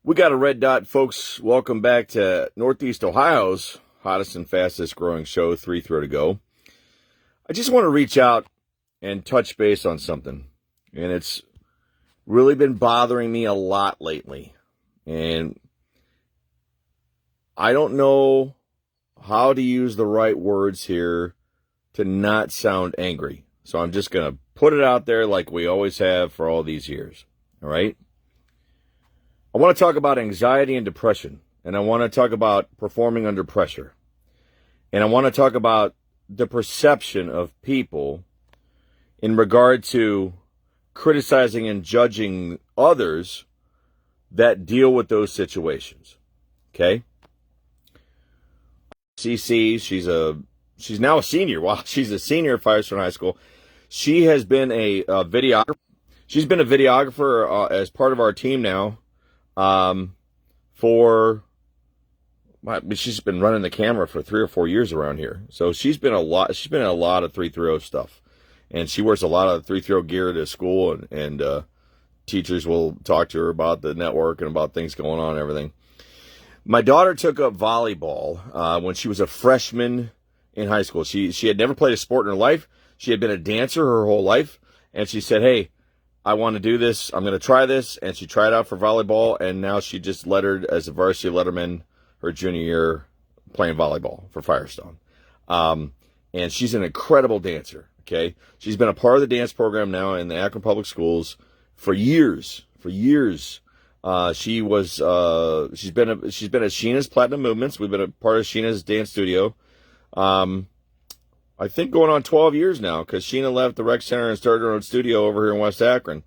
We got a red dot, folks. Welcome back to Northeast Ohio's hottest and fastest growing show, 3 Throw to Go. I just want to reach out and touch base on something. And it's really been bothering me a lot lately. And I don't know how to use the right words here to not sound angry. So I'm just going to put it out there like we always have for all these years. All right? I want to talk about anxiety and depression, and I want to talk about performing under pressure. And I want to talk about the perception of people in regard to criticizing and judging others that deal with those situations. Okay? CC, she's now a senior. Wow, she's a senior at Firestone High School. She has been a videographer. She's been a videographer as part of our team now. She's been running the camera for 3 or 4 years around here. So she's been in a lot of 3-3-0 stuff. And she wears a lot of 3-3-0 gear to school, and teachers will talk to her about the network and about things going on and everything. My daughter took up volleyball when she was a freshman in high school. She had never played a sport in her life. She had been a dancer her whole life, and she said, "Hey, I want to do this. I'm going to try this." And she tried out for volleyball, and now she just lettered as a varsity letterman her junior year playing volleyball for Firestone. And she's an incredible dancer, okay? She's been a part of the dance program now in the Akron Public Schools for years. She's been at Sheena's Platinum Movements. We've been a part of Sheena's dance studio. I think going on 12 years now, because Sheena left the rec center and started her own studio over here in West Akron.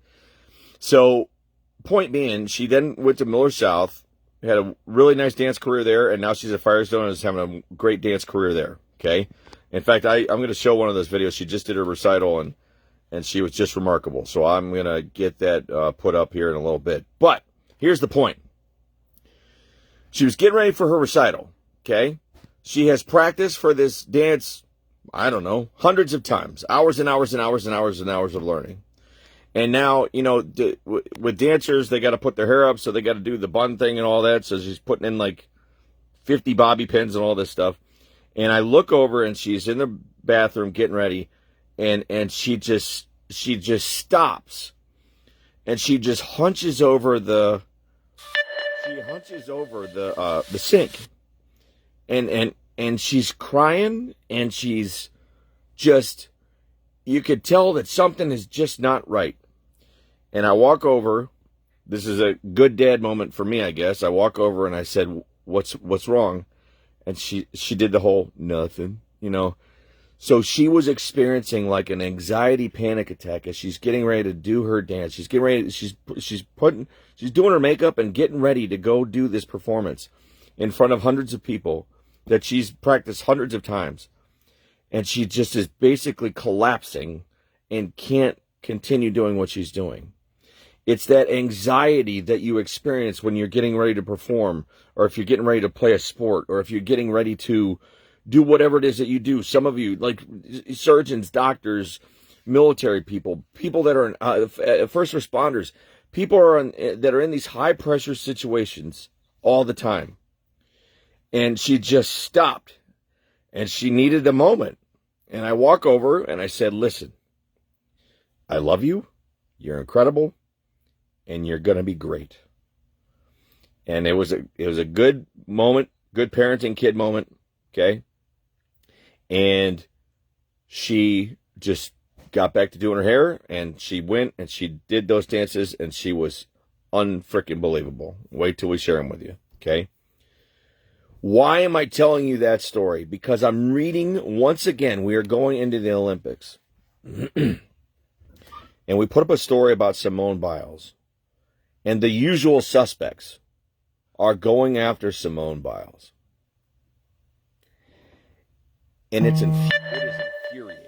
So, point being, she then went to Miller South, had a really nice dance career there, and now she's at Firestone and is having a great dance career there, okay? In fact, I'm going to show one of those videos. She just did her recital, and she was just remarkable. So I'm going to get that put up here in a little bit. But here's the point. She was getting ready for her recital, okay? She has practiced for this dance, I don't know, hundreds of times, hours and hours and hours and hours and hours of learning. And now, with dancers, they got to put their hair up, so they got to do the bun thing and all that. So she's putting in like 50 bobby pins and all this stuff. And I look over, and she's in the bathroom getting ready, and she just stops, and she just hunches over the sink, and she's crying, and she's just, you could tell that something is just not right. And I walk over. This is a good dad moment for me, I guess. I walk over and I said, what's wrong? And she did the whole nothing, So she was experiencing like an anxiety panic attack as she's getting ready to do her dance. She's getting ready. She's doing her makeup and getting ready to go do this performance in front of hundreds of people that she's practiced hundreds of times. And she just is basically collapsing and can't continue doing what she's doing. It's that anxiety that you experience when you're getting ready to perform, or if you're getting ready to play a sport, or if you're getting ready to do whatever it is that you do. Some of you, like surgeons, doctors, military people that are first responders, people that are in these high-pressure situations all the time. And she just stopped, and she needed a moment. And I walk over, and I said, "Listen, I love you. You're incredible. And you're going to be great." And it was a good moment, good parenting kid moment, okay? And she just got back to doing her hair, and she went and she did those dances, and she was unfreaking believable. Wait till we share them with you, okay? Why am I telling you that story? Because I'm reading, once again, we are going into the Olympics. And we put up a story about Simone Biles. And the usual suspects are going after Simone Biles. And it is infuriating.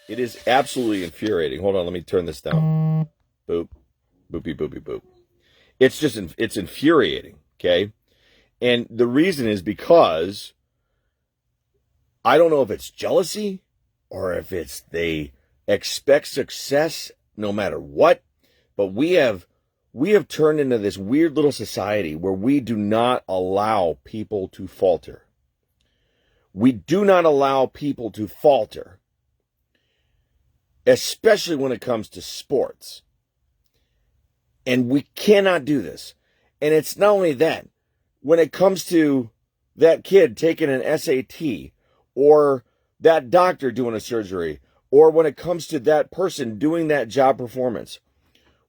It is absolutely infuriating. Hold on, let me turn this down. Boop. Boopy, boopy, boop. It's infuriating, okay? And the reason is because I don't know if it's jealousy or if it's they expect success no matter what, but we have we have turned into this weird little society where we do not allow people to falter. We do not allow people to falter, especially when it comes to sports. And we cannot do this. And it's not only that. When it comes to that kid taking an SAT, or that doctor doing a surgery, or when it comes to that person doing that job performance,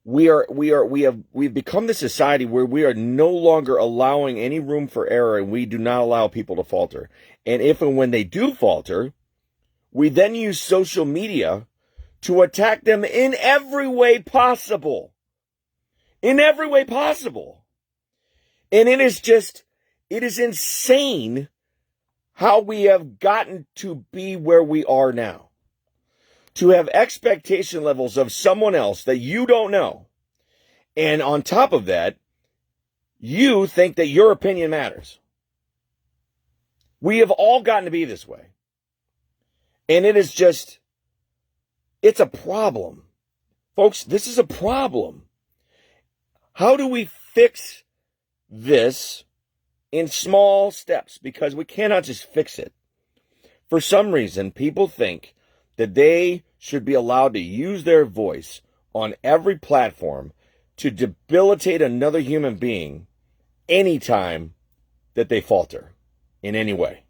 we've become this society where we are no longer allowing any room for error, and we do not allow people to falter. And if and when they do falter, we then use social media to attack them in every way possible. In every way possible. And it is insane how we have gotten to be where we are now. To have expectation levels of someone else that you don't know. And on top of that, you think that your opinion matters. We have all gotten to be this way. And it's a problem. Folks, this is a problem. How do we fix this in small steps? Because we cannot just fix it. For some reason, people think that they should be allowed to use their voice on every platform to debilitate another human being anytime that they falter in any way.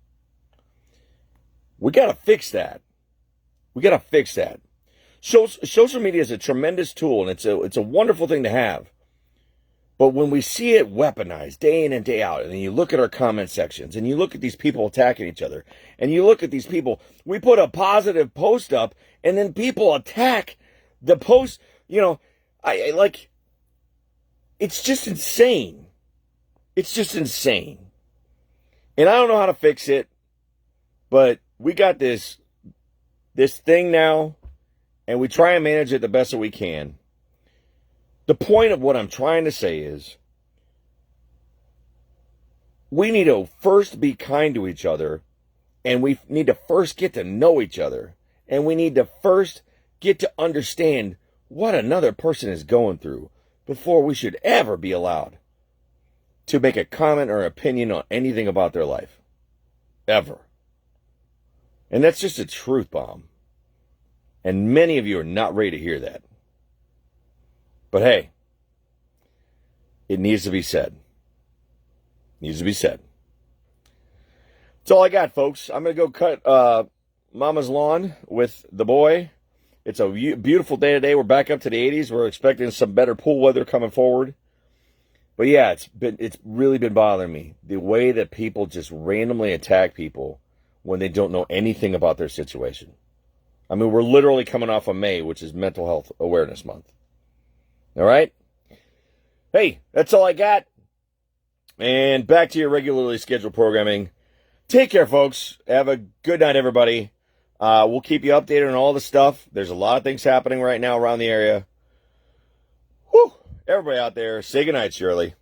We got to fix that. We got to fix that. Social media is a tremendous tool, and it's a wonderful thing to have. But when we see it weaponized day in and day out, and you look at our comment sections, and you look at these people attacking each other, and you look at these people, we put a positive post up, and then people attack the post. It's just insane. It's just insane. And I don't know how to fix it, but we got this thing now, and we try and manage it the best that we can. The point of what I'm trying to say is we need to first be kind to each other, and we need to first get to know each other, and we need to first get to understand what another person is going through before we should ever be allowed to make a comment or opinion on anything about their life. Ever. And that's just a truth bomb. And many of you are not ready to hear that. But hey, it needs to be said. Needs to be said. That's all I got, folks. I'm going to go cut Mama's lawn with the boy. It's a beautiful day today. We're back up to the 80s. We're expecting some better pool weather coming forward. But yeah, it's really been bothering me. The way that people just randomly attack people when they don't know anything about their situation. I mean, we're literally coming off of May, which is Mental Health Awareness Month. All right? Hey, that's all I got. And back to your regularly scheduled programming. Take care, folks. Have a good night, everybody. We'll keep you updated on all the stuff. There's a lot of things happening right now around the area. Whew. Everybody out there, say goodnight, Shirley.